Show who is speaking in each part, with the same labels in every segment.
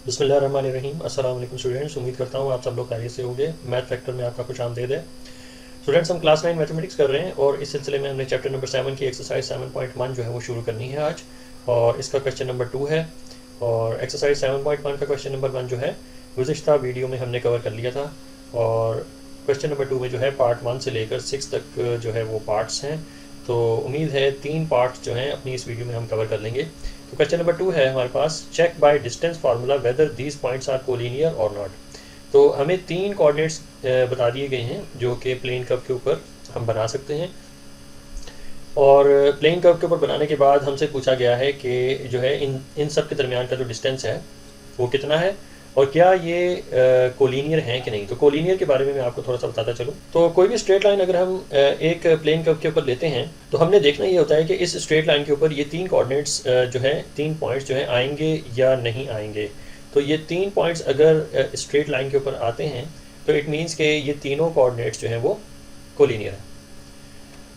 Speaker 1: बिस्मिल्लाहिर्रहमानिर्रहीम। अस्सलाम वालेकुम स्टूडेंट्स, उम्मीद करता हूँ आप सब लोग खैरियत से होंगे। मैथ फैक्टर में आपका खुश आमदीद है। स्टूडेंट्स, हम क्लास 9 मैथमेटिक्स कर रहे हैं और इस सिलसिले में हमने चैप्टर नंबर 7 की एक्सरसाइज 7.1 जो है वो शुरू करनी है आज, और इसका क्वेश्चन नंबर 2 है। और एक्सरसाइज 7.1 का क्वेश्चन नंबर 1 जो है गुज़िश्ता वीडियो में हमने कवर कर लिया था, और क्वेश्चन नंबर 2 में जो है पार्ट 1 से लेकर 6 तक जो है वो पार्ट्स हैं। तो उम्मीद है 3 पार्ट्स जो हैं अपनी इस वीडियो में हम कवर कर लेंगे। तो क्वेश्चन नंबर 2 है हमारे पास, check by distance formula whether these points are collinear और नॉट। तो हमें 3 कोऑर्डिनेट्स बता दिए गए हैं जो कि प्लेन कर्व के ऊपर हम बना सकते हैं, और प्लेन कर्व के ऊपर बनाने के बाद हमसे पूछा गया है कि जो है इन सब के दरमियान का जो डिस्टेंस है वो कितना है, और क्या ये कोलिनियर हैं कि नहीं। तो कोलिनियर के बारे में मैं आपको थोड़ा सा बताता चलूँ। तो कोई भी स्ट्रेट लाइन अगर हम एक प्लेन कर्व के ऊपर लेते हैं तो हमने देखना ये होता है कि इस स्ट्रेट लाइन के ऊपर ये 3 कोऑर्डिनेट्स जो है 3 पॉइंट्स जो है आएंगे या नहीं आएंगे। तो ये 3 पॉइंट्स अगर स्ट्रेट लाइन के ऊपर आते हैं तो इट मीन्स कि ये तीनों कोऑर्डिनेट्स जो हैं वो कोलिनियर हैं।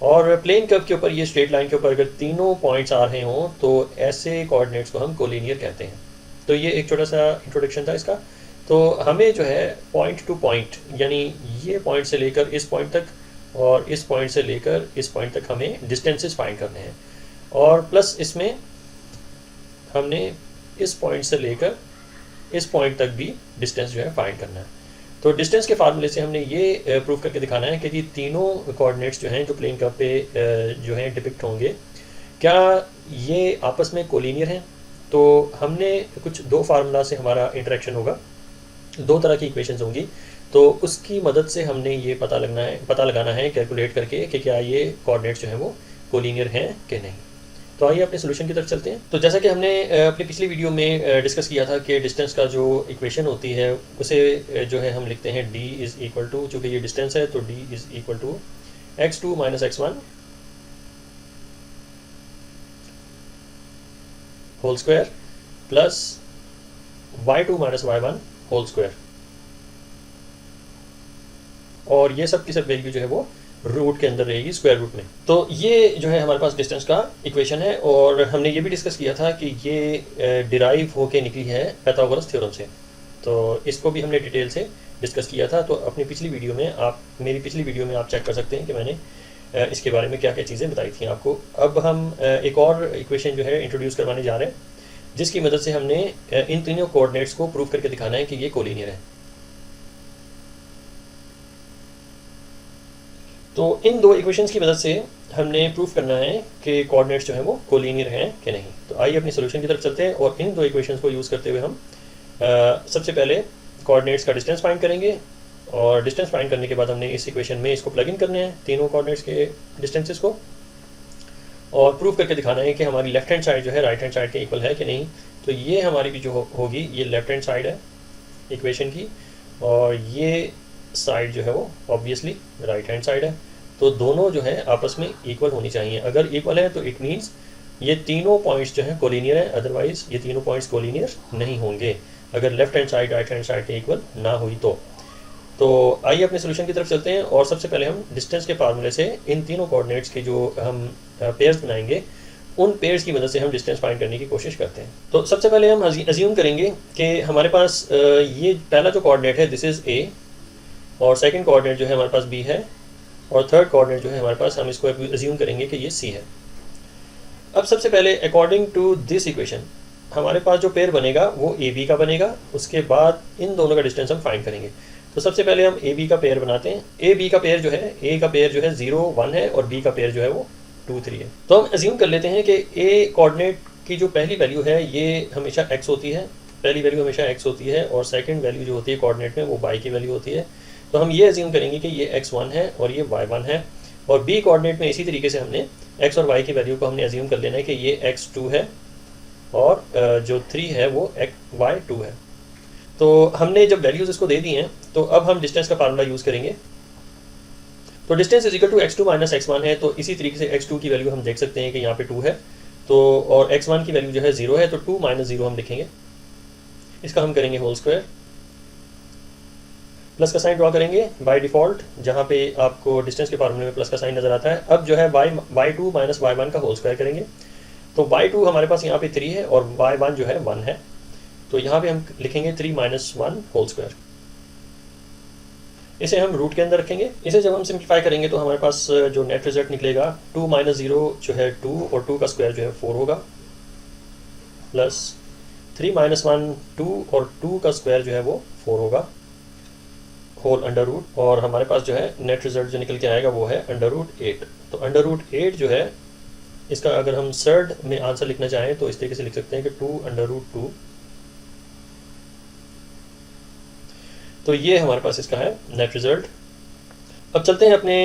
Speaker 1: और प्लेन कर्व के ऊपर ये स्ट्रेट लाइन के ऊपर अगर तीनों पॉइंट्स आ रहे हों तो ऐसे कोऑर्डिनेट्स को हम कोलिनियर कहते हैं। तो ये एक छोटा सा इंट्रोडक्शन था इसका। तो हमें जो है पॉइंट टू पॉइंट, यानी ये पॉइंट से लेकर इस पॉइंट तक और इस पॉइंट से लेकर इस पॉइंट तक हमें डिस्टेंसेस फाइंड करने हैं, और प्लस इसमें हमने इस पॉइंट से लेकर इस पॉइंट तक भी डिस्टेंस जो है फाइंड करना है। तो डिस्टेंस के फार्मूले से हमने ये प्रूव करके दिखाना है कि ये तीनों कोऑर्डिनेट्स जो हैं जो प्लेन कर्व पे जो हैं डिपिक्ट होंगे, क्या ये आपस में कोलिनियर हैं। तो हमने कुछ 2 फार्मूला से हमारा इंटरेक्शन होगा, 2 तरह की इक्वेशंस होंगी। तो उसकी मदद से हमने ये पता लगाना है कैलकुलेट करके कि क्या ये कोऑर्डिनेट्स जो हैं वो कोलिनियर हैं कि नहीं। तो आइए अपने सोल्यूशन की तरफ चलते हैं। तो जैसा कि हमने अपनी पिछली वीडियो में डिस्कस किया था कि डिस्टेंस का जो इक्वेशन होती है उसे जो है हम लिखते हैं d इज़ इक्वल टू, चूँकि ये डिस्टेंस है तो d is equal to x2 minus x1 whole square plus y2 minus y1 whole square, और ये सब की सब वैल्यू जो है वो रूट के अंदर रहेगी, स्क्वायर रूट में। तो ये जो है हमारे पास डिस्टेंस का इक्वेशन है, और हमने ये भी डिस्कस किया था कि ये डिराइव होके निकली है पाइथागोरस थ्योरम से। तो इसको भी हमने डिटेल से डिस्कस किया था। तो अपनी पिछली वीडियो में मेरी पिछली वीडियो में आप चेक कर सकते हैं कि मैंने इसके बारे में क्या क्या चीज़ें बताई थी आपको। अब हम एक और इक्वेशन जो है इंट्रोड्यूस करवाने जा रहे हैं, जिसकी मदद से हमने इन तीनों कोऑर्डिनेट्स को प्रूव करके दिखाना है कि ये कोलिनियर है। तो इन 2 इक्वेशंस की मदद से हमने प्रूफ करना है कि कोऑर्डिनेट्स जो हैं वो कोलिनियर हैं कि नहीं। तो आइए अपनी सोल्यूशन की तरफ चलते हैं, और इन 2 इक्वेशंस को यूज़ करते हुए हम सबसे पहले कोऑर्डिनेट्स का डिस्टेंस फाइंड करेंगे, और डिस्टेंस फाइंड करने के बाद हमने इस इक्वेशन में इसको प्लग इन करने हैं, तीनों कोऑर्डिनेट्स के डिस्टेंसेस को, और प्रूफ करके दिखाना है कि हमारी लेफ्ट हैंड साइड जो है राइट हैंड साइड के इक्वल है कि नहीं। तो ये हमारी भी जो होगी ये लेफ्ट हैंड साइड है इक्वेशन की, और ये साइड जो है वो ऑब्वियसली राइट हैंड साइड है। तो दोनों जो है आपस में इक्वल होनी चाहिए। अगर इक्वल है तो इट मीन्स ये तीनों पॉइंट्स जो हैं कोलिनियर हैं, अदरवाइज ये तीनों पॉइंट्स कोलिनियर नहीं होंगे अगर left hand side right hand side के इक्वल ना हुई तो आइए अपने सोल्यूशन की तरफ चलते हैं, और सबसे पहले हम डिस्टेंस के फार्मूले से इन तीनों कोऑर्डिनेट्स के जो हम पेयर्स बनाएंगे उन पेयर्स की मदद से हम डिस्टेंस फाइंड करने की कोशिश करते हैं। तो सबसे पहले हम अज्यूम करेंगे कि हमारे पास ये पहला जो कोऑर्डिनेट है दिस इज़ ए, और सेकंड कोऑर्डिनेट जो है हमारे पास बी है, और थर्ड कोऑर्डिनेट जो है हमारे पास, हम इसको अज्यूम करेंगे कि ये सी है। अब सबसे पहले अकॉर्डिंग टू दिस इक्वेशन हमारे पास जो पेयर बनेगा वो ए बी का बनेगा। उसके बाद इन दोनों का डिस्टेंस हम फाइंड करेंगे। तो सबसे पहले हम ए बी का पेयर बनाते हैं। ए बी का पेयर जो है, ए का पेयर जो है 0 1 है, और बी का पेयर जो है वो 2 3 है। तो हम अज्यूम कर लेते हैं कि ए कोऑर्डिनेट की जो पहली वैल्यू है ये हमेशा x होती है, पहली वैल्यू हमेशा x होती है, और सेकंड वैल्यू जो होती है कोऑर्डिनेट में वो y की वैल्यू होती है। तो हम ये अज्यूम करेंगे कि ये x1 है और ये y1 है, और b कोऑर्डिनेट में इसी तरीके से हमने x और y की वैल्यू को हमने अज्यूम कर लेना है कि ये x2 है, और जो 3 है वो y2 है। तो हमने जब वैल्यूज़ इसको दे दी हैं तो अब हम डिस्टेंस का फार्मूला यूज़ करेंगे। तो distance is equal to x2 minus x1 है, तो इसी तरीके से x2 की वैल्यू हम देख सकते हैं कि यहाँ पे 2 है, तो और x1 की वैल्यू जो है 0 है, तो 2 माइनस 0 हम लिखेंगे, इसका हम करेंगे होल स्क्वायर, प्लस का साइन ड्रॉ करेंगे बाय डिफ़ॉल्ट, जहाँ पे आपको डिस्टेंस के फार्मूले में प्लस का साइन नज़र आता है। अब जो है y2 माइनस y1 का होल स्क्वायर करेंगे। तो y2 हमारे पास यहाँ पे 3 है और y1 जो है 1 है। तो यहाँ पे हम लिखेंगे 3 माइनस 1 होल स्क्वायर। इसे हम रूट के अंदर रखेंगे। इसे जब हम सिंप्लीफाई करेंगे तो हमारे पास जो नेट रिजल्ट निकलेगा 2 माइनस 0 जो है 2 और 2 का स्क्वायर जो है 4 होगा, प्लस 3 माइनस 1 2 और 2 का स्क्वायर जो है वो 4 होगा, होल अंडर रूट, और हमारे पास जो है नेट रिजल्ट जो निकल के आएगा वो है अंडर रूट 8। तो अंडर रूट 8 जो है इसका अगर हम सर्ड में आंसर लिखना चाहें तो इस तरीके से लिख सकते हैं कि 2 अंडर रूट 2। तो ये हमारे पास इसका है नेट रिजल्ट। अब चलते हैं अपने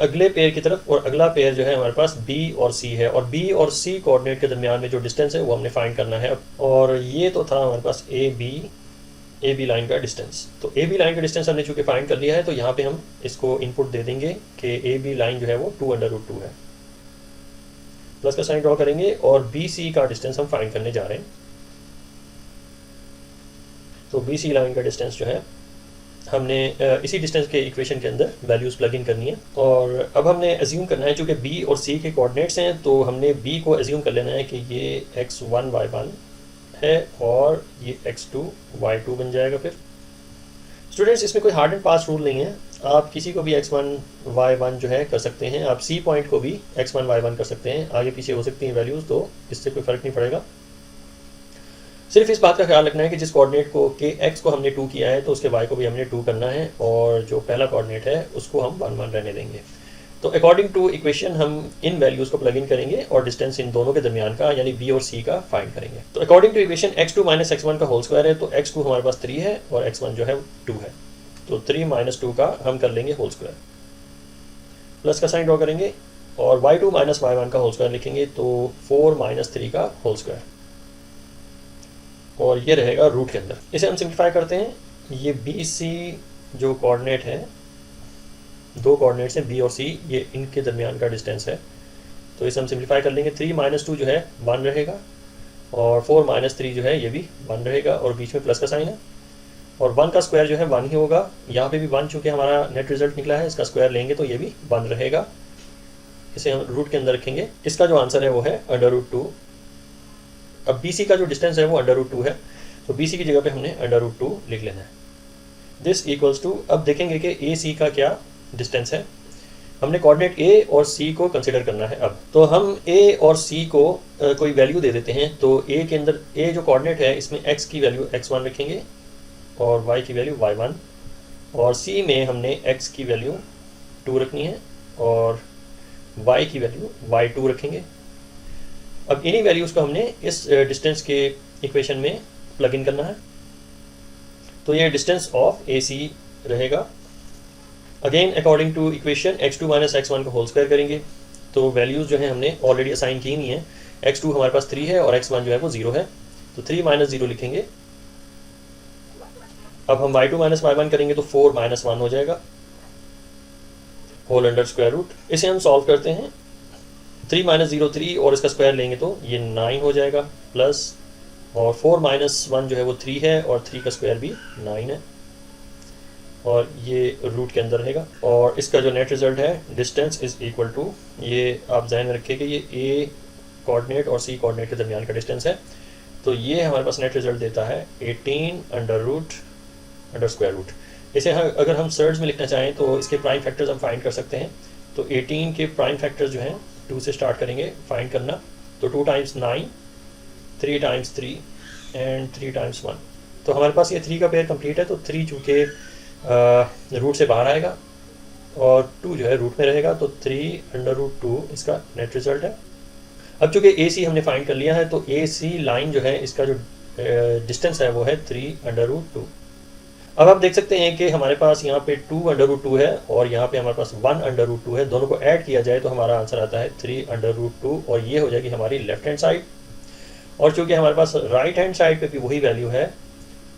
Speaker 1: अगले पेयर की तरफ, और अगला पेयर जो है हमारे पास B और C है, और B और C कोऑर्डिनेट के दरमियान में जो डिस्टेंस है वो हमने फाइंड करना है। और ये तो था हमारे पास ए बी लाइन का डिस्टेंस। तो ए बी लाइन का डिस्टेंस हमने चूंकि फाइंड कर लिया है, तो यहाँ पे हम इसको इनपुट दे देंगे कि ए बी लाइन जो है वो 2 अंडर रूट 2 है। प्लस का साइन ड्रॉ करेंगे और बी सी का डिस्टेंस हम फाइंड करने जा रहे हैं। तो बी सी लाइन का डिस्टेंस जो है हमने इसी डिस्टेंस के इक्वेशन के अंदर वैल्यूज़ प्लग इन करनी है। और अब हमने एज्यूम करना है, चूँकि बी और सी के कोऑर्डिनेट्स हैं, तो हमने बी को एज्यूम कर लेना है कि ये x1 y1 है और ये x2 y2 बन जाएगा। फिर स्टूडेंट्स इसमें कोई हार्ड एंड फास्ट रूल नहीं है, आप किसी को भी x1 y1 जो है कर सकते हैं, आप सी पॉइंट को भी x1 y1 कर सकते हैं, आगे पीछे हो सकती हैं वैल्यूज़, तो इससे कोई फ़र्क नहीं पड़ेगा। सिर्फ इस बात का ख्याल रखना है कि जिस कोऑर्डिनेट को के एक्स को हमने 2 किया है तो उसके वाई को भी हमने 2 करना है, और जो पहला कोऑर्डिनेट है उसको हम 1 1 रहने देंगे। तो अकॉर्डिंग टू इक्वेशन हम इन वैल्यूज़ को प्लग इन करेंगे और डिस्टेंस इन दोनों के दरमियान का यानी बी और सी का फाइंड करेंगे। तो according to equation x2 minus x1 का होल स्क्वायर है, तो x2 हमारे पास 3 है और x1 जो है 2 है, तो 3 माइनस 2 का हम कर लेंगे होल स्क्वायर, प्लस का साइन ड्रॉ करेंगे और y2 माइनस y1 का होल स्क्वायर लिखेंगे, तो 4 माइनस 3 का होल स्क्वायर, और ये रहेगा रूट के अंदर। इसे हम सिंप्लीफाई करते हैं। ये बी सी जो कोऑर्डिनेट है, दो कोऑर्डिनेट्स हैं बी और सी, ये इनके दरमियान का डिस्टेंस है, तो इसे हम सिंप्लीफाई कर लेंगे। 3 माइनस 2 जो है 1 रहेगा, और 4 माइनस 3 जो है ये भी 1 रहेगा, और बीच में प्लस का साइन है, और 1 का स्क्वायर जो है 1 ही होगा। यहाँ पे भी 1 चूँकि हमारा नेट रिजल्ट निकला है, इसका स्क्वायर लेंगे तो ये भी 1 रहेगा। इसे हम रूट के अंदर रखेंगे। इसका जो आंसर है वो है अंडर रूट 2। अब बी सी का जो डिस्टेंस है वो अंडर रूट 2 है, तो बी सी की जगह पे हमने अंडर रूट 2 लिख लेना है। दिस इक्वल्स टू, अब देखेंगे कि ए सी का क्या डिस्टेंस है। हमने कोऑर्डिनेट ए और सी को कंसिडर करना है। अब तो हम ए और सी को कोई वैल्यू दे देते हैं। तो ए के अंदर ए जो कोऑर्डिनेट है इसमें एक्स की वैल्यू x1 रखेंगे और वाई की वैल्यू y1, और सी में हमने एक्स की वैल्यू 2 रखनी है और y की वैल्यू y2 रखेंगे। अब इन्हीं वैल्यूज़ को हमने इस डिस्टेंस के इक्वेशन में प्लग इन करना है, तो ये डिस्टेंस ऑफ ए सी रहेगा। Again according to equation x2 minus x1 को होल स्क्वायर करेंगे, तो वैल्यूज़ जो हैं हमने ऑलरेडी असाइन की नहीं है। x2 हमारे पास 3 है और x1 जो है वो 0 है, तो 3 माइनस 0 लिखेंगे। अब हम y2 माइनस y1 करेंगे तो 4 माइनस 1 हो जाएगा, होल अंडर स्क्वायर रूट। इसे हम सॉल्व करते हैं। 3 माइनस 0 3 और इसका स्क्वायर लेंगे तो ये 9 हो जाएगा, प्लस और 4 माइनस 1 जो है वो 3 है और 3 का स्क्वायर भी 9 है, और ये रूट के अंदर रहेगा। और इसका जो नेट रिजल्ट है डिस्टेंस इज इक्वल टू, ये आप ध्यान में रखिए कि ये ए कोऑर्डिनेट और सी कोऑर्डिनेट के दरमियान का डिस्टेंस है, तो ये हमारे पास नेट रिजल्ट देता है 18 under root under square root. इसे अगर हम सर्च में लिखना चाहें तो इसके प्राइम फैक्टर्स हम फाइंड कर सकते हैं। तो 18 के प्राइम फैक्टर्स जो हैं 2 से स्टार्ट करेंगे फाइंड करना, तो 2 टाइम्स 9, 3 टाइम्स 3 एंड 3 टाइम्स 1। तो हमारे पास ये 3 का पेयर कंप्लीट है, तो 3 चूँकि रूट से बाहर आएगा और 2 जो है रूट में रहेगा, तो 3 अंडर रूट 2 इसका नेट रिजल्ट है। अब चूँकि ए सी हमने फाइंड कर लिया है, तो ए सी लाइन जो है इसका जो डिस्टेंस है वो है 3 अंडर रूट 2। अब आप देख सकते हैं कि हमारे पास यहाँ पे 2 अंडर रूट 2 है और यहाँ पे हमारे पास 1 अंडर रूट 2 है। दोनों को ऐड किया जाए तो हमारा आंसर आता है 3 अंडर रूट 2, और ये हो जाएगी हमारी लेफ्ट हैंड साइड। और चूँकि हमारे पास राइट हैंड साइड पे भी वही वैल्यू है,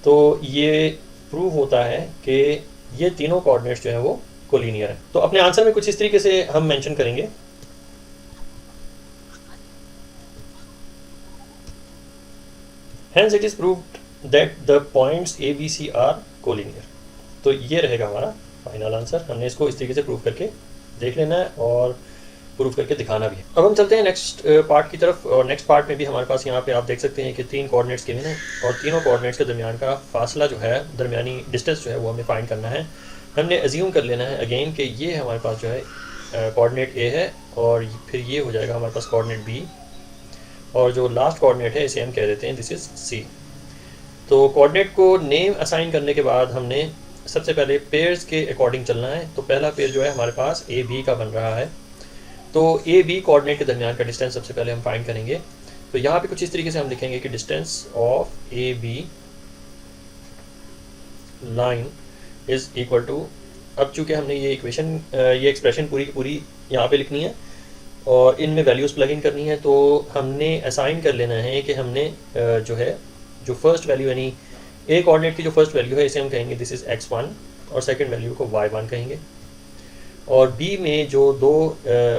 Speaker 1: तो ये प्रूव होता है कि ये तीनों कोऑर्डिनेट्स जो है वो कोलिनियर है। तो अपने आंसर में कुछ इस तरीके से हम मेंशन करेंगे। Hence it is proved that the points A, B, C are collinear। तो ये रहेगा हमारा फाइनल आंसर। हमने इसको इस तरीके से प्रूव करके देख लेना है, और प्रूफ करके दिखाना भी है। अब हम चलते हैं नेक्स्ट पार्ट की तरफ, और नेक्स्ट पार्ट में भी हमारे पास यहाँ पे आप देख सकते हैं कि 3 कोऑर्डिनेट्स गिवन है और तीनों कोऑर्डिनेट्स के दरमियान का फासला जो है, दरमियानी डिस्टेंस जो है वो हमें फाइंड करना है। हमने अज्यूम कर लेना है अगेन कि ये हमारे पास जो है कोऑर्डिनेट ए है और फिर ये हो जाएगा हमारे पास कोऑर्डिनेट बी, और जो लास्ट कोऑर्डिनेट है इसे हम कह देते हैं दिस इज़ सी। तो कोऑर्डिनेट को नेम असाइन करने के बाद हमने सबसे पहले पेयर्स के अकॉर्डिंग चलना है। तो पहला पेयर जो है हमारे पास ए बी का बन रहा है, तो ए बी कोऑर्डिनेट के दरमियान का डिस्टेंस सबसे पहले हम फाइंड करेंगे। तो यहाँ पे कुछ इस तरीके से हम लिखेंगे कि distance of A B line is equal to, अब चूँकि हमने ये इक्वेशन ये एक्सप्रेशन पूरी की पूरी यहाँ पे लिखनी है और इनमें वैल्यूज़ प्लग इन करनी है, तो हमने असाइन कर लेना है कि हमने जो है जो फर्स्ट वैल्यू यानी ए कोऑर्डिनेट की जो फर्स्ट वैल्यू है इसे हम कहेंगे दिस इज़ x1 और सेकंड वैल्यू को y1 कहेंगे, और बी में जो दो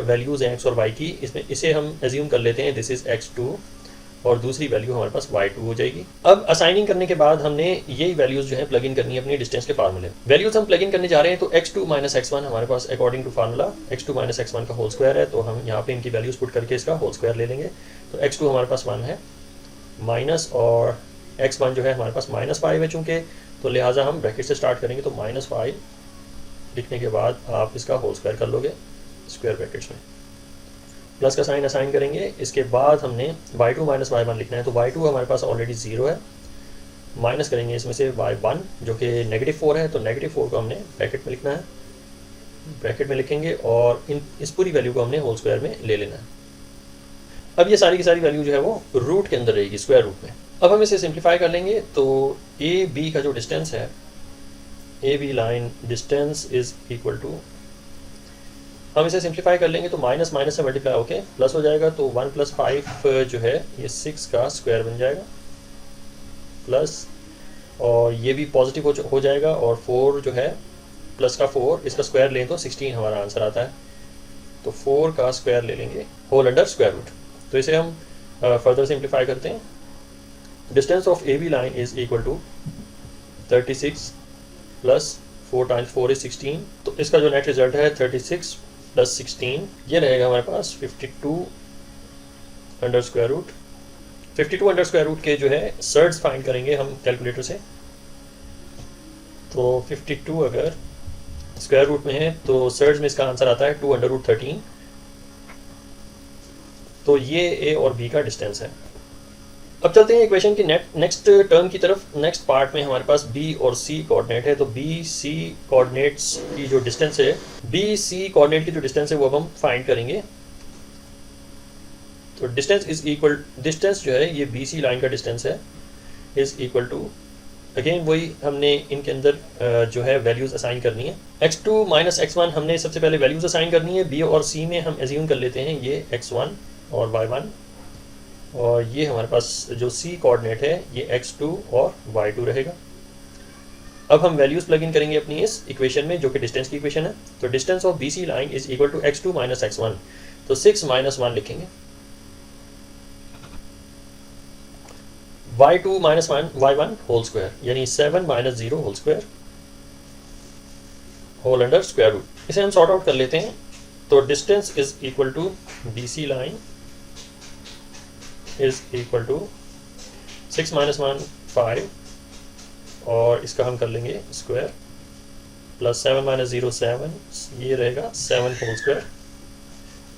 Speaker 1: वैल्यूज़ हैं x और y की, इसमें इसे हम एज्यूम कर लेते हैं दिस इज़ x2 और दूसरी वैल्यू हमारे पास y2 हो जाएगी। अब असाइनिंग करने के बाद हमने यही वैल्यूज़ जो है प्लग इन करनी है अपनी डिस्टेंस के फार्मूले। वैल्यूज़ हम प्लग इन करने जा रहे हैं, तो x2 माइनस x1 हमारे पास according to formula x2 minus x1 का होल स्क्वायर है, तो हम यहाँ पे इनकी वैल्यूज़ पुट करके इसका होल स्क्वायर ले लेंगे। तो x2 हमारे पास 1 है माइनस, और x1 जो है हमारे पास -5 है चूँकि, तो लिहाजा हम ब्रैकेट से स्टार्ट करेंगे। तो -5 लिखने के बाद आप इसका होल स्क्वायर कर लोगे स्क्वायर ब्रैकेट्स में, प्लस का साइन असाइन करेंगे। इसके बाद हमने y2 माइनस y1 लिखना है, तो y2 हमारे पास ऑलरेडी 0 है, माइनस करेंगे इसमें से y1 जो कि -4 है, तो -4 को हमने ब्रैकेट में लिखना है, ब्रैकेट में लिखेंगे और इस पूरी वैल्यू को हमने होल स्क्वायर में ले लेना है। अब ये सारी की सारी वैल्यू जो है वो रूट के अंदर रहेगी, स्क्वायर रूट में। अब हम इसे सिंप्लीफाई कर लेंगे, तो ए बी का जो डिस्टेंस है, A B line distance is equal to, हम इसे सिंप्लीफाई कर लेंगे तो माइनस माइनस से मल्टीप्लाई होके प्लस हो जाएगा, तो 1 + 5 जो है ये 6 का स्क्वायर बन जाएगा, प्लस और ये भी पॉजिटिव हो जाएगा, और 4 जो है प्लस का 4 इसका स्क्वायर लें तो 16 हमारा आंसर आता है। तो 4 का स्क्वायर ले लेंगे होल अंडर स्क्वायर रूट। तो इसे हम फर्दर सिंप्लीफाई करते हैं। Distance of A B line is equal to 36 plus 4 × 4 = 16, तो इसका जो नेट रिजल्ट है 36 + 16, ये रहेगा हमारे पास 52 under square root. 52 under square root के जो है सर्ड्स फाइंड करेंगे हम कैलकुलेटर से। तो 52 अगर स्क्वायर रूट में है तो सर्ड्स में इसका आंसर आता है 2√13। तो ये ए और बी का डिस्टेंस है। अब चलते हैं इक्वेशन की नेक्स्ट टर्म की तरफ। नेक्स्ट पार्ट में हमारे पास बी और सी कोऑर्डिनेट है, तो बी सी कोऑर्डिनेट्स की जो डिस्टेंस है, बी सी कोऑर्डिनेट की जो डिस्टेंस है वो अब हम फाइंड करेंगे। तो डिस्टेंस जो है ये बी सी लाइन का डिस्टेंस है, इज इक्वल टू, अगेन वही हमने इनके अंदर जो है वैल्यूज़ असाइन करनी है। x2 माइनस x1 हमने सबसे पहले वैल्यूज़ असाइन करनी है। बी और सी में हम एज्यूम कर लेते हैं ये x1 और y1, और ये हमारे पास जो सी कोऑर्डिनेट है ये x2 और y2 रहेगा। अब हम वैल्यूज़ प्लग इन करेंगे अपनी इस इक्वेशन में जो कि डिस्टेंस की इक्वेशन है। तो distance of B C line is equal to x2 minus x1, तो 6 - 1 लिखेंगे, y2 minus y1 whole square, यानी 7 - 0 whole square whole under square root. इसे हम सॉर्ट आउट कर लेते हैं। तो distance is equal to B C line is equal to 6 - 1 5, और इसका हम कर लेंगे स्क्वायर, प्लस 7 - 0 7, ये रहेगा 7 whole square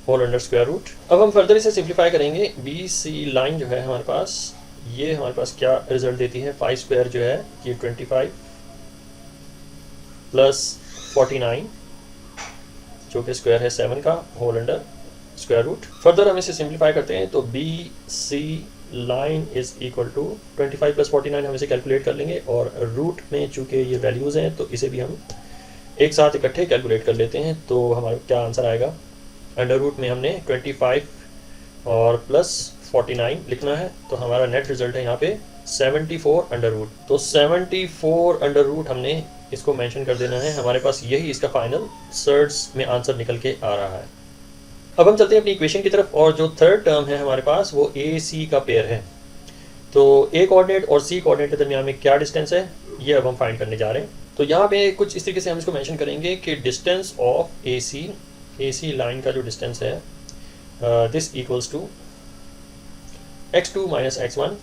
Speaker 1: whole under square root. अब हम फर्दर इसे सिंप्लीफाई करेंगे। बी सी लाइन जो है हमारे पास, ये हमारे पास क्या रिजल्ट देती है, 5 स्क्वायर जो है ये 25 प्लस 49 जो कि स्क्वायर है 7 का whole under square root. Further हम इसे सिंप्लीफाई करते हैं, तो B C line is equal to 25 plus 49, हम इसे कैलकुलेट कर लेंगे, और रूट में चूँकि ये वैल्यूज़ हैं तो इसे भी हम एक साथ इकट्ठे कैलकुलेट कर लेते हैं। तो हमारा क्या आंसर आएगा, अंडर रूट में हमने 25 और प्लस 49 लिखना है, तो हमारा नेट रिजल्ट है यहाँ पे 74 अंडर रूट। तो 74 अंडर रूट हमने इसको मेंशन कर देना है। हमारे पास यही इसका फाइनल सर्ड्स में आंसर निकल के आ रहा है। अब हम चलते हैं अपनी इक्वेशन की तरफ, और जो थर्ड टर्म है हमारे पास वो ए सी का पेयर है। तो ए कोऑर्डिनेट और सी कोऑर्डिनेट के दरमियान में क्या डिस्टेंस है ये अब हम फाइंड करने जा रहे हैं। तो यहाँ पे कुछ इस तरीके से हम इसको मेंशन करेंगे कि distance of A C AC line का जो डिस्टेंस है this equals to x2 minus x1।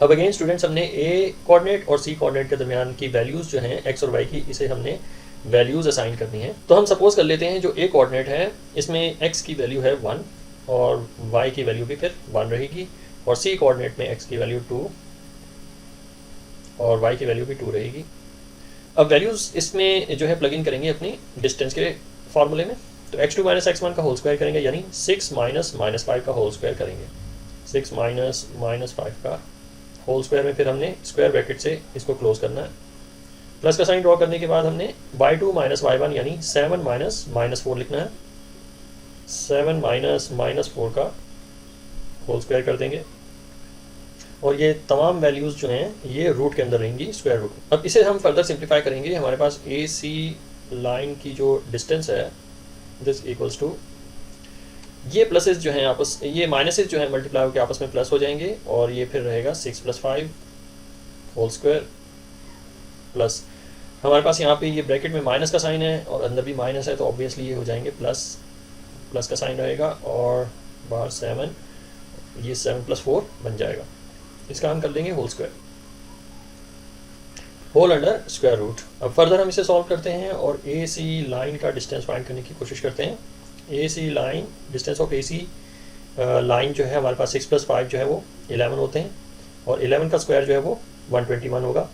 Speaker 1: अब अगेन स्टूडेंट्स हमने A कोऑर्डिनेट और C कोऑर्डिनेट के दरमियान की वैल्यूज़ जो हैं x और y की, इसे हमने वैल्यूज़ असाइन करनी है। तो हम सपोज कर लेते हैं जो A कोऑर्डिनेट है इसमें x की वैल्यू है 1 और y की वैल्यू भी फिर 1 रहेगी, और C कोऑर्डिनेट में x की वैल्यू 2 और y की वैल्यू भी 2 रहेगी। अब वैल्यूज़ इसमें जो है प्लग इन करेंगे अपनी डिस्टेंस के फार्मूले में। तो x2 माइनस x1 का होल स्क्वायर करेंगे, यानी 6 माइनस माइनस 5 का होल स्क्वायर करेंगे। 6 माइनस माइनस 5 का होल स्क्वायर में फिर हमने स्क्वायर ब्रैकेट से इसको क्लोज करना है। प्लस का साइन ड्रॉ करने के बाद हमने y2 माइनस y1 यानी 7 माइनस माइनस 4 लिखना है। 7 माइनस माइनस 4 का होल स्क्वायर कर देंगे, और ये तमाम वैल्यूज़ जो हैं ये रूट के अंदर रहेंगी, स्क्वायर रूट। अब इसे हम फर्दर सिंप्लीफाई करेंगे। हमारे पास AC लाइन की जो डिस्टेंस है दिस इक्वल्स टू, ये प्लसेस जो हैं आपस, ये माइनसेस जो हैं मल्टीप्लाई होकर आपस में प्लस हो जाएंगे, और ये फिर रहेगा 6 प्लस 5 होल स्क्वायर प्लस, हमारे पास यहाँ पे ये ब्रैकेट में माइनस का साइन है और अंदर भी माइनस है, तो ऑब्वियसली ये हो जाएंगे प्लस, प्लस का साइन रहेगा, और बाहर 7, ये 7 प्लस 4 बन जाएगा। इसका हम कर लेंगे whole square, whole under square root. अब फर्दर हम इसे सॉल्व करते हैं और AC लाइन का डिस्टेंस फाइंड करने की कोशिश करते हैं। AC line, distance of AC line जो है हमारे पास 6 प्लस 5 जो है वो 11 होते हैं, और 11 का स्क्वायर जो है वो 121 होगा।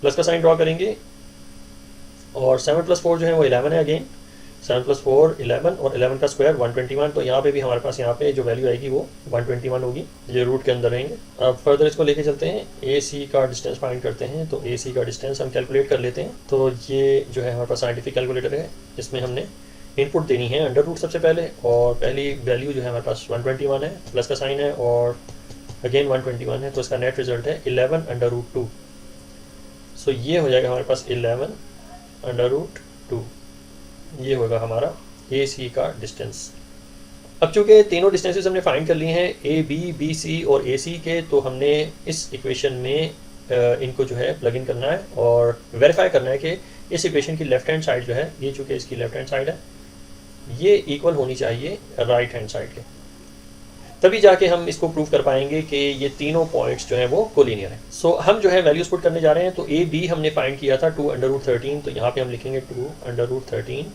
Speaker 1: प्लस का साइन ड्रॉ करेंगे, और 7 प्लस 4 जो है वो 11 है। अगेन 7 प्लस 4 11, और 11 का स्क्वायर 121, तो यहाँ पे भी हमारे पास यहाँ पे जो वैल्यू आएगी वो 121 होगी, ये रूट के अंदर रहेंगे। अब फर्दर इसको लेके चलते हैं, AC का डिस्टेंस फाइंड करते हैं। तो AC का डिस्टेंस हम कैलकुलेट कर लेते हैं। तो ये जो है हमारे पास साइंटिफिक कैलकुलेटर है, इसमें हमने इनपुट देनी है अंडर रूट सबसे पहले, और पहली वैल्यू जो है हमारे पास 121 है, प्लस का साइन है, और अगेन 121 है, तो इसका नेट रिजल्ट है 11 अंडर रूट 2। सो ये हो जाएगा हमारे पास 11 अंडर रूट 2, ये होगा हमारा AC का डिस्टेंस। अब चूंकि तीनों डिस्टेंसेस हमने फाइंड कर लिए हैं AB, BC और AC के, तो हमने इस इक्वेशन में इनको जो है प्लग इन करना है और वेरीफाई करना है कि इस इक्वेशन की लेफ्ट हैंड साइड जो है, ये चूंकि इसकी लेफ्ट हैंड साइड है, ये इक्वल होनी चाहिए राइट हैंड साइड के, तभी जाके हम इसको प्रूव कर पाएंगे कि ये तीनों पॉइंट्स जो हैं वो कोलिनियर हैं। सो हम जो है वैल्यूज पुट करने जा रहे हैं। तो AB हमने फाइंड किया था 2 अंडर रूट 13, तो यहाँ पे हम लिखेंगे 2 अंडर रूट 13,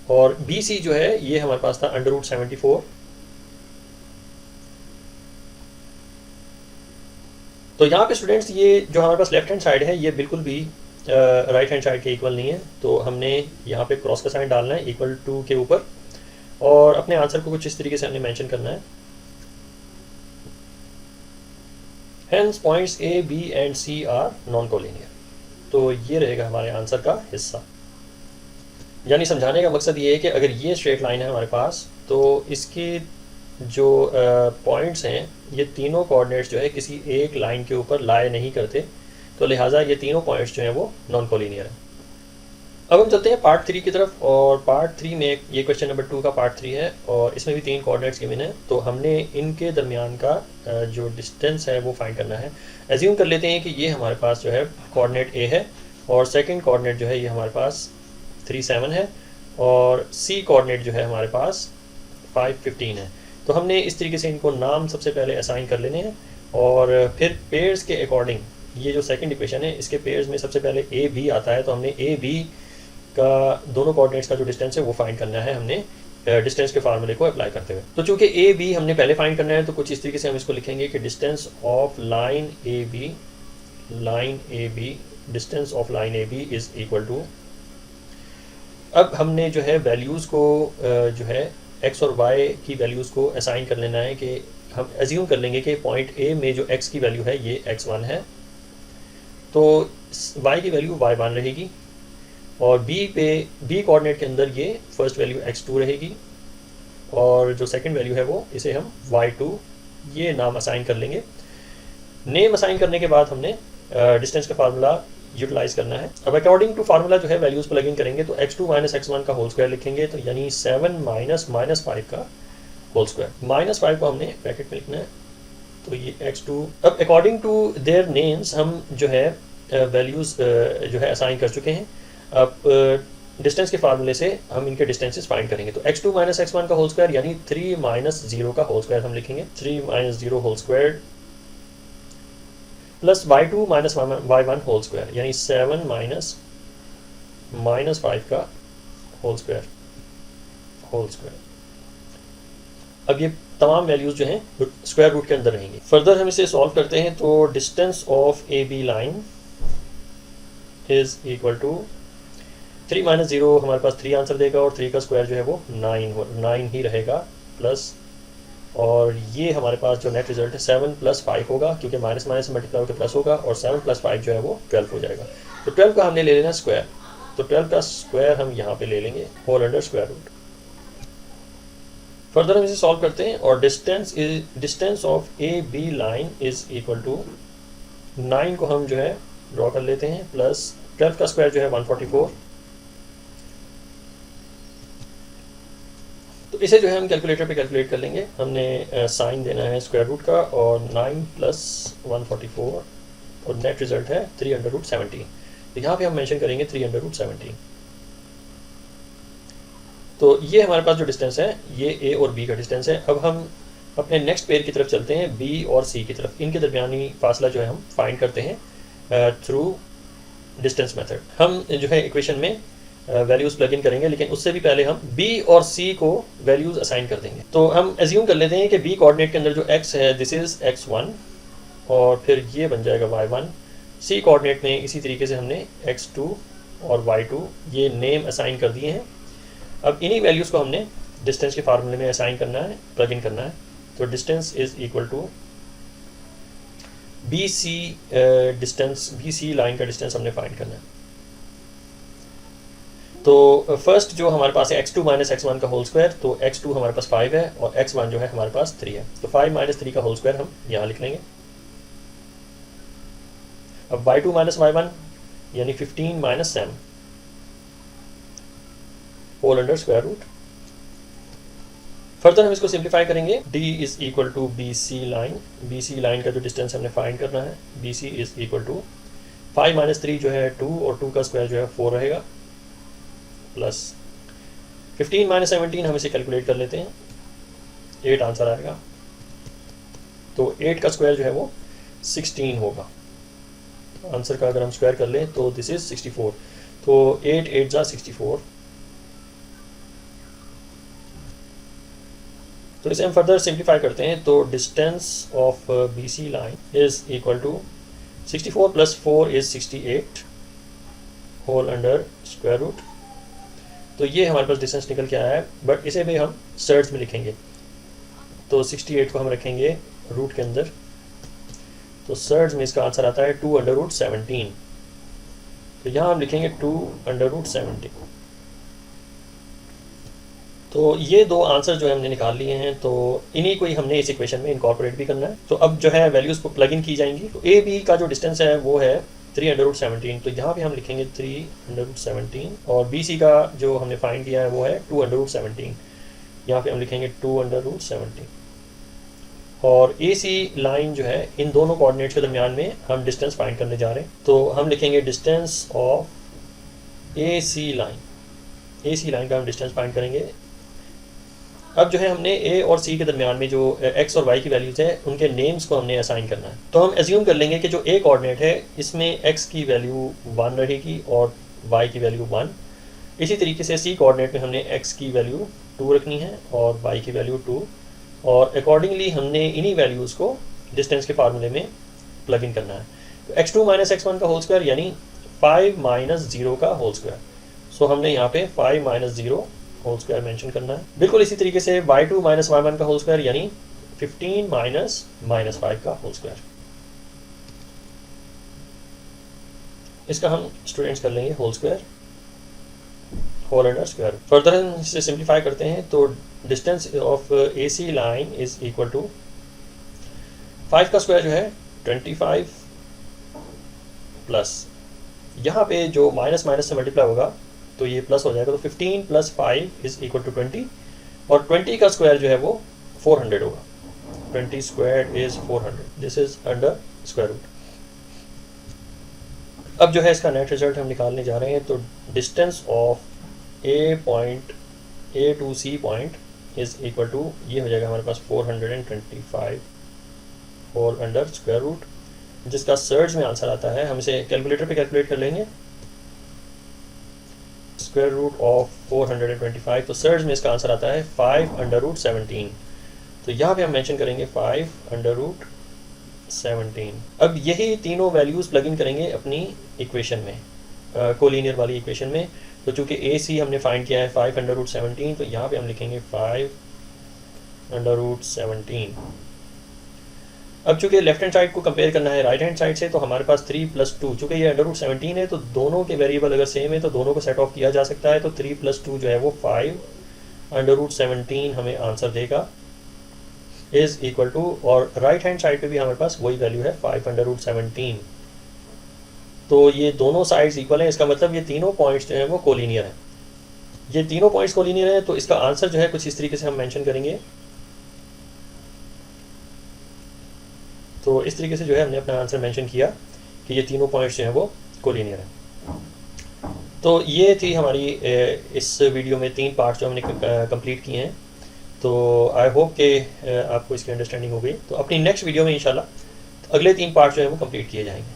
Speaker 1: और BC जो है ये हमारे पास था अंडर रूट 74। तो यहाँ पे स्टूडेंट्स ये जो हमारे पास लेफ्ट हैंड साइड है ये बिल्कुल भी राइट हैंड साइड के इक्वल नहीं है, तो हमने यहाँ पे क्रॉस का साइन डालना है इक्वल टू के ऊपर, और अपने आंसर को कुछ इस तरीके से हमने मेंशन करना है। Hence points A, B and C are non-collinear। तो ये रहेगा हमारे आंसर का हिस्सा। यानी समझाने का मकसद ये है कि अगर ये स्ट्रेट लाइन है हमारे पास, तो इसके जो पॉइंट्स हैं ये तीनों कोऑर्डिनेट्स जो है किसी एक लाइन के ऊपर लाए नहीं करते, तो लिहाजा ये तीनों पॉइंट्स जो हैं वो नॉन कोलिनियर हैं। अब हम चलते हैं पार्ट 3 की तरफ, और पार्ट 3 में ये क्वेश्चन नंबर 2 का पार्ट 3 है, और इसमें भी 3 कोऑर्डिनेट्स गिवन है, तो हमने इनके दरमियान का जो डिस्टेंस है वो फाइंड करना है। एज्यूम कर लेते हैं कि ये हमारे पास जो है कोऑर्डिनेट A है, और सेकंड कोऑर्डिनेट जो है ये हमारे पास 3 7 है, और C कोऑर्डिनेट जो है हमारे पास 5 15 है। तो हमने इस तरीके से इनको नाम सबसे पहले असाइन कर लेने हैं, और फिर पेयर्स के अकॉर्डिंग ये जो सेकंड इक्वेशन है इसके पेयर्स में सबसे पहले AB आता है, तो हमने AB का दोनों कोऑर्डिनेट्स का जो डिस्टेंस है वो फाइंड करना है हमने डिस्टेंस के फार्मूले को अप्लाई करते हुए। तो चूंकि AB हमने पहले फाइंड करना है, तो कुछ इस तरीके से हम इसको लिखेंगे कि distance of line AB, distance of line AB is equal to, अब हमने जो है वैल्यूज़ को जो है x और y की वैल्यूज़ को असाइन कर लेना है कि हम एज्यूम कर लेंगे कि पॉइंट A में जो x की वैल्यू है ये x1 है, तो y की वैल्यू y1 रहेगी, और B कोऑर्डिनेट के अंदर ये फर्स्ट वैल्यू x2 रहेगी, और जो सेकंड वैल्यू है वो इसे हम y2 ये नाम असाइन कर लेंगे। नेम असाइन करने के बाद हमने डिस्टेंस का फार्मूला यूटिलाइज करना है। अब अकॉर्डिंग टू फार्मूला जो है वैल्यूज प्लग इन करेंगे, तो x2 माइनस x1 का होल स्क्वायर लिखेंगे, तो यानी 7 माइनस माइनस 5 का होल स्क्वायर। माइनस 5 को हमने ब्रैकेट में लिखना है, तो ये x2। अब अकॉर्डिंग टू देयर नेम्स हम जो है वैल्यूज जो है असाइन कर चुके हैं। अब डिस्टेंस के फार्मूले से हम इनके डिस्टेंसेस फाइंड करेंगे। तो x2 माइनस x1 का होल स्क्वायर यानी 3 माइनस 0 का होल स्क्वायर हम लिखेंगे, 3 minus 0 whole square plus y2 minus y1 whole square यानी 7 माइनस -5 का होल स्क्वायर। अब ये तमाम वैल्यूज जो हैं स्क्वायर रूट के अंदर रहेंगी। फर्दर हम इसे सॉल्व करते हैं तो distance of A B line is equal to 3 minus 0 हमारे पास 3 आंसर देगा और 3 का स्क्वायर जो है वो 9 ही रहेगा प्लस, और ये हमारे पास जो नेट रिजल्ट है 7 प्लस 5 होगा क्योंकि माइनस माइनस मल्टीप्लाई होकर प्लस होगा, और 7 प्लस 5 जो है वो 12 हो जाएगा। तो 12 का हमने ले लेना स्क्वायर, तो 12 का स्क्वायर हम यहाँ पे ले लेंगे whole under square root. Further हम इसे सॉल्व करते हैं और distance of A B line is equal to 9 को हम जो है ड्रॉ कर लेते हैं प्लस 12 का स्क्वायर जो है 144। तो इसे जो है हम कैलकुलेटर पे कैलकुलेट कर लेंगे। हमने साइन देना है स्क्वायर रूट का और 9 प्लस 144 और नेट रिजल्ट है 3/70। तो यहाँ पे हम मेंशन करेंगे 3/70। तो ये हमारे पास जो डिस्टेंस है ये ए और बी का डिस्टेंस है। अब हम अपने नेक्स्ट पेयर की तरफ चलते हैं, बी और सी की तरफ। इनके दरमियानी फासला जो है हम फाइंड करते हैं थ्रू डिस्टेंस मेथड। हम जो है इक्वेशन में वैल्यूज प्लग इन करेंगे, लेकिन उससे भी पहले हम बी और सी को वैल्यूज असाइन कर देंगे। तो हम एज्यूम कर लेते हैं कि बी कोऑर्डिनेट के अंदर जो x है दिस इज x1 और फिर ये बन जाएगा y1। सी कोऑर्डिनेट में इसी तरीके से हमने x2 और y2 ये नेम असाइन कर दिए हैं। अब इन्हीं वैल्यूज को हमने डिस्टेंस के फार्मूले में असाइन करना है, प्लग इन करना है। तो distance is equal to B C distance, B C line का डिस्टेंस हमने फाइंड करना है। तो फर्स्ट जो हमारे पास है x2 माइनस x1 का होल स्क्वायर, तो x2 हमारे पास 5 है और x1 जो है हमारे पास 3 है। तो 5 माइनस 3 का होल स्क्वायर हम यहाँ लिख लेंगे। अब y2 माइनस y1 यानी 15 minus 7 whole under square root. Further हम इसको सिंप्लीफाई करेंगे। d is equal to B C line, B C line का जो डिस्टेंस हमने फाइंड करना है B C is equal to 5 minus 3 जो है 2 और 2 का स्क्वायर जो है 4 रहेगा प्लस 15 माइनस 17 हम इसे कैलकुलेट कर लेते हैं, 8 आंसर आएगा। तो 8 का स्क्वायर जो है वो 16 होगा। आंसर का अगर हम स्क्वायर कर लें तो दिस इज 64। तो 8 8 जा 64। तो इसे हम फर्दर सिंप्लीफाई करते हैं। तो distance of B C line is equal to 64 plus 4 is 68 whole under square root. तो ये हमारे पास डिस्टेंस निकल के आया है, बट इसे भी हम सर्ड्स में लिखेंगे। तो 68 को हम रखेंगे रूट के अंदर, तो सर्ड्स में इसका आंसर आता है 2/17। तो यहाँ हम लिखेंगे 2/17। तो ये दो आंसर जो है हमने निकाल लिए हैं, तो इन्हीं को ही हमने इस इक्वेशन में इनकॉर्पोरेट भी करना है। तो अब जो है वैल्यूज को प्लग इन की जाएंगी। तो ए बी का जो डिस्टेंस है वो है 3/17। तो यहाँ पे हम लिखेंगे 3/17 और बी सी का जो हमने फाइंड किया है वो है 2/17। यहाँ पे हम लिखेंगे 2/17। और ए सी लाइन जो है इन दोनों कोऑर्डिनेट्स के दरमियान में हम डिस्टेंस फाइंड करने जा रहे हैं। तो हम लिखेंगे distance of A C line, A C line का हम डिस्टेंस फाइंड करेंगे। अब जो है हमने ए और सी के दरमियान में जो एक्स और वाई की वैल्यूज है उनके नेम्स को हमने असाइन करना है। तो हम एज्यूम कर लेंगे कि जो ए कोऑर्डिनेट है इसमें एक्स की वैल्यू 1 रहेगी और वाई की वैल्यू 1। इसी तरीके से सी कोऑर्डिनेट में हमने एक्स की वैल्यू 2 रखनी है और वाई की वैल्यू 2, और अकॉर्डिंगली हमने इन्हीं वैल्यूज़ को डिस्टेंस के फार्मूले में प्लग इन करना है। तो x2 माइनस x1 का होल स्क्वायर यानी 5 माइनस 0 का होल स्क्वायर। सो हमने यहाँ पे 5 माइनस 0 होल स्क्वायर मेंशन करना है। बिल्कुल इसी तरीके से y2 माइनस y1 का होल स्क्वायर यानी 15 माइनस -5 का होल स्क्वायर। इसका हम स्टूडेंट्स कर लेंगे whole square whole under square. Further हम इसे सिंप्लीफाई करते हैं। तो distance of A C line is equal to 5 का स्क्वायर जो है 25 प्लस यहाँ पे जो माइनस माइनस से मल्टीप्लाई होगा तो ये प्लस हो जाएगा। तो 15 प्लस 5 इज इक्वल टू 20 और 20 का स्क्वायर जो है वो 400 होगा। 20 square is 400। This is under square root. अब जो है इसका नेट रिजल्ट हम निकालने जा रहे हैं। तो distance of A to C point is equal to, ये हो जाएगा हमारे पास 425 होल अंडर स्क्वायर रूट, जिसका सर्च में आंसर आता है, हम इसे कैलकुलेटर पे कैलकुलेट कर लेंगे, स्क्वायर रूट ऑफ 425, तो सर्च में इसका आंसर आता है 5 अंडर रूट 17। तो यहाँ पे हम मेंशन करेंगे 5 अंडर रूट 17। अब यही तीनों वैल्यूज़ प्लग इन करेंगे अपनी इक्वेशन में, कोलिनियर वाली इक्वेशन में। तो चूँकि AC हमने फाइंड किया है 5 अंडर रूट 17, तो यहाँ पे हम लिखेंगे 5 अंडर रूट 17। अब चूँकि लेफ्ट हैंड साइड को कंपेयर करना है राइट हैंड साइड से, तो हमारे पास 3 + 2, चूँकि ये अंडर रूट 17 है तो दोनों के वेरिएबल अगर सेम है तो दोनों को सेट ऑफ किया जा सकता है। तो 3 + 2 जो है वो 5 अंडर रूट 17 हमें आंसर देगा, इज़ इक्वल टू, और राइट हैंड साइड पे भी हमारे पास वही वैल्यू है 5 अंडर रूट 17। तो ये दोनों साइड्स इक्वल हैं, इसका मतलब ये तीनों पॉइंट्स जो हैं वो कोलिनियर हैं। ये तीनों पॉइंट्स कोलिनियर हैं, तो इसका आंसर जो है कुछ इस तरीके से हम मेंशन करेंगे। तो इस तरीके से जो है हमने अपना आंसर मेंशन किया कि ये तीनों पॉइंट्स जो हैं वो कोलिनियर हैं। तो ये थी हमारी इस वीडियो में 3 पार्ट्स जो हमने कंप्लीट किए हैं। तो आई होप कि आपको इसकी अंडरस्टैंडिंग हो गई। तो अपनी नेक्स्ट वीडियो में इंशाल्लाह अगले 3 पार्ट्स जो हैं वो कंप्लीट किए जाएंगे।